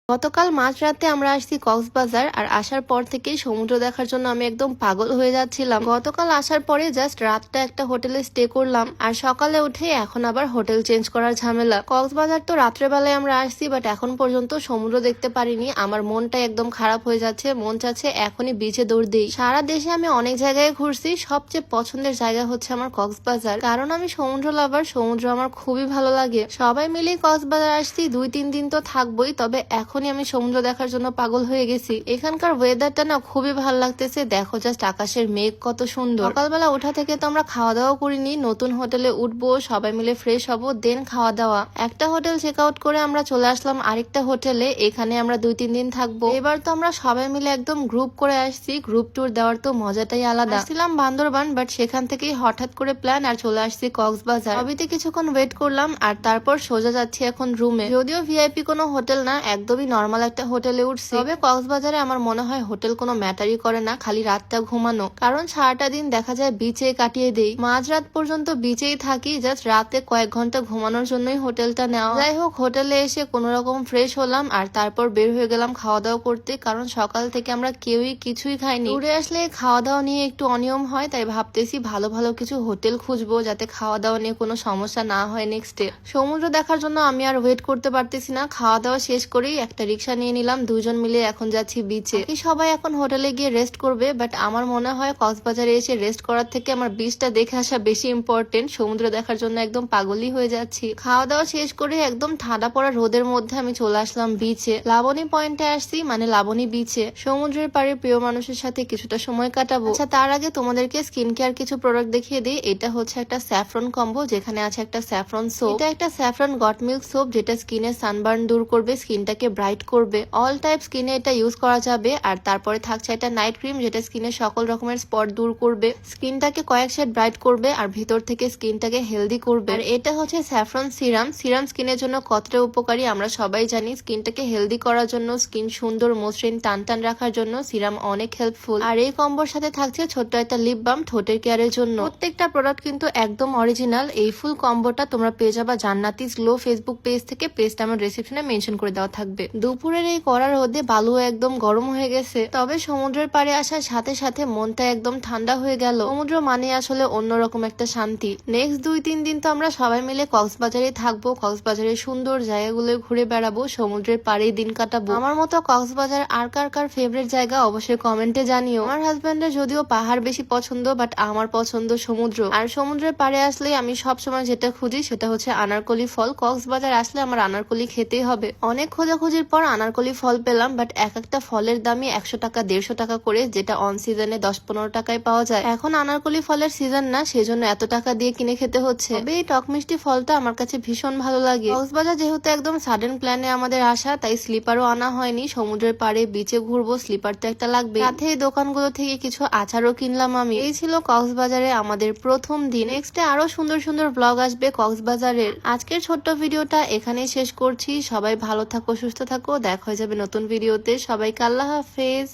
গতকাল মাঝরাতে আমরা আসছি কক্সবাজার আর আসার পর থেকেই সমুদ্র দেখার জন্য আমি একদম পাগল হয়ে যাচ্ছিলাম। গতকাল আসার পরে জাস্ট রাতটা একটা হোটেলে স্টে করলাম আর সকালে উঠে এখন আবার হোটেল চেঞ্জ করার ঝামেলা। কক্সবাজার তো রাত্রেবেলায় আমরা আসছি, বাট এখন পর্যন্ত সমুদ্র দেখতে পারিনি। আমার মনটা একদম খারাপ হয়ে যাচ্ছে, মন চাচ্ছে এখনই বিচে দৌড় দিই। সারা দেশে আমি অনেক জায়গায় ঘুরছি, সবচেয়ে পছন্দের জায়গা হচ্ছে আমার কক্সবাজার, কারণ আমি সমুদ্র লাভার, সমুদ্র আমার খুবই ভালো লাগে। সবাই মিলে কক্সবাজার আসছি, 2-3 দিন তো থাকবোই, তবে এখনই আমি সমুদ্র দেখার জন্য পাগল হয়ে গেছি। এখানকার ওয়েদারটা না খুবই ভালো লাগতেছে, দেখো জাস্ট আকাশের মেঘ কত সুন্দর। সকালবেলা ওঠা থেকে তো আমরা খাওয়া দাওয়া করিনি, নতুন হোটেলে উঠবো, সবাই মিলে ফ্রেশ হবো, দেন খাওয়া দাওয়া। একটা হোটেল চেক আউট করে আমরা চলে আসলাম আরেকটা হোটেলে, এখানে আমরা 2-3 দিন থাকবো। এবার তো আমরা সবাই মিলে একদম গ্রুপ করে আসছি, গ্রুপ ট্যুর দেওয়ার তো মজাটাই আলাদা। আসছিলাম বান্দরবান, বাট সেখান থেকেই হঠাৎ করে প্ল্যান আর চলে আসছি কক্সবাজার। সবিতে কিছুক্ষণ ওয়েট করলাম আর তারপর সোজা যাচ্ছি এখন রুমে। যদিও ভিআইপি কোনো হোটেল না, একদমই নর্মাল একটা হোটেলে উঠছি। তবে কক্সবাজারে আমার মনে হয় হোটেল কোনো ম্যাটারই করে না, খালি রাতটা ঘুমানো, কারণ সারাটা দিন দেখা যায় বিচে কাটিয়ে দেই, মাঝরাত পর্যন্ত বিচেই থাকি, জাস্ট রাতে কয়েক ঘন্টা ঘুমানোর জন্যই হোটেলটা নেওয়া। যাই হোক, হোটেলে এসে কোনো রকম ফ্রেশ হলাম আর তারপর বের হয়ে গেলাম খাওয়া দাওয়া করতে, কারণ সকাল থেকে আমরা কেউই কিছুই খাইনি। উড়ে আসলে খাওয়া দাওয়া নিয়ে একটু অনিয়ম হয়, তাই ভাবতেছি ভালো ভালো কিছু হোটেল খুঁজবো যাতে খাওয়া দাওয়া নিয়ে কোনো সমস্যা না হয় নেক্সট ডে। সমুদ্র দেখার জন্য আমি আর ওয়েট করতে পারতেছি না, খাওয়া দাওয়া শেষ করেই একটা রিক্সা নিয়ে নিলাম, দুজন মিলে এখন যাচ্ছি বিচে। সবাই এখন হোটেলে গিয়ে রেস্ট করবে, বাট আমার মনে হয় কক্সবাজারে এসে রেস্ট করার থেকে আমার বিচটা দেখে আসা বেশি ইম্পর্টেন্ট। সমুদ্র দেখার জন্য একদম পাগলই হয়ে যাচ্ছি। খাওয়া দাওয়া শেষ করে একদম ঠান্ডা পড়া রোদের মধ্যে আমি চলে আসলাম বিচে। লাবণী পয়েন্টে আসছি, মানে লাবণী বিচে। সমুদ্রের পাড়ে প্রিয় মানুষের সাথে কিছুটা সময় কাটাবো। আচ্ছা, তার আগে তোমাদেরকে স্কিন কেয়ার কিছু প্রোডাক্ট দেখিয়ে দিই। এটা হচ্ছে একটা স্যাফরন কম্বো, যেখানে আছে একটা স্যাফরন সোপ। এটা একটা স্যাফরন গট মিল্ক সোপ, যেটা স্কিনের সানবার্ন দূর করবে, স্কিনটাকে ব্রাইট করবে। অল টাইপ স্কিনে এটা ইউজ করা যাবে। আর তারপরে থাকছে একটা নাইট ক্রিম, যেটা স্কিনের সকল রকমের স্পট দূর করবে, স্কিনটাকে কয়েক শেড ব্রাইট করবে আর ভিতর থেকে স্কিনটাকে হেলদি করবে। আর এটা হচ্ছে স্যাফরন সিরাম। সিরাম স্কিনের জন্য কতটা উপকারী আমরা সবাই জানি। স্কিনটাকে হেলদি করার জন্য, স্কিন সুন্দর মসৃণ টান টান রাখার জন্য সিরাম অনেক হেল্পফুল। আর এই কম্বোর সাথে থাকছে ছোট্ট একটা লিপ বাম ঠোঁটের কেয়ারের জন্য। প্রত্যেকটা প্রোডাক্ট কিন্তু একদম অরিজিনাল। এই ফুল কম্বোটা তোমরা পেয়ে যাবা জান্নাতিস গ্লো ফেসবুক পেজ থেকে, পেজটা আমার ডেসক্রিপশনে মেনশন করে দেওয়া থাকবে। দুপুরের এই কড়া রোদে বালু একদম গরম হয়ে গেছে, তবে সমুদ্রের পাড়ে আসার সাথে সাথে মনটা একদম ঠান্ডা হয়ে গেল। সমুদ্র মানে আসলে অন্যরকম একটা শান্তি। নেক্সট 2-3 দিন তো আমরা সবাই মিলে কক্সবাজারে থাকবো, কক্সবাজারের সুন্দর জায়গাগুলো ঘুরে বেড়াবো, সমুদ্রের পাড়েই দিন কাটাবো। আমার মতো কক্সবাজার আর কার কার ফেভারিট জায়গা অবশ্যই কমেন্টে জানিও। আমার হাজবেন্ডের যদিও পাহাড় বেশি পছন্দ, বাট আমার পছন্দ সমুদ্র। আর সমুদ্রের পাড়ে আসলে আমি সবসময় যেটা খুঁজি সেটা হচ্ছে আনারকলি ফল। কক্সবাজার আসলে আমার আনারকলি খেতেই হবে। অনেক খোঁজাখুঁজির পর আনারকলি ফল পেলাম, বাট এক একটা ফলের দামই 100 টাকা 150 টাকা করে, যেটা অন সিজনে 10-15 টাকায় পাওয়া যায়। এখন আনারকলি ফলের সিজন না, সেজন্য এত টাকা দিয়ে কিনে খেতে হচ্ছে। তবে এই টক মিষ্টি ফলটা আমার কাছে ভীষণ ভালো লাগে। কক্সবাজার যেহেতু একদম সাডেন প্ল্যানে আমাদের আসা, তাই স্লিপারও আনা হয়নি। সমুদ্রের পাড়ে বিচে ঘুরবো, স্লিপার তো একটা লাগবে। সাথে এই দোকানগুলো থেকে কিছু আচারও কিনলাম আমি। এই ছিল কক্সবাজারে আমাদের প্রথম দিন। নেক্সটে আরো সুন্দর সুন্দর ব্লগ আসবে কক্সবাজারের। আজকের ছোট্ট ভিডিওটা এখানেই শেষ করছি। সবাই ভালো থাকো, সুস্থ থাকো, দেখা হয়ে যাবে নতুন ভিডিওতে। সবাইকে আল্লাহ হাফেজ।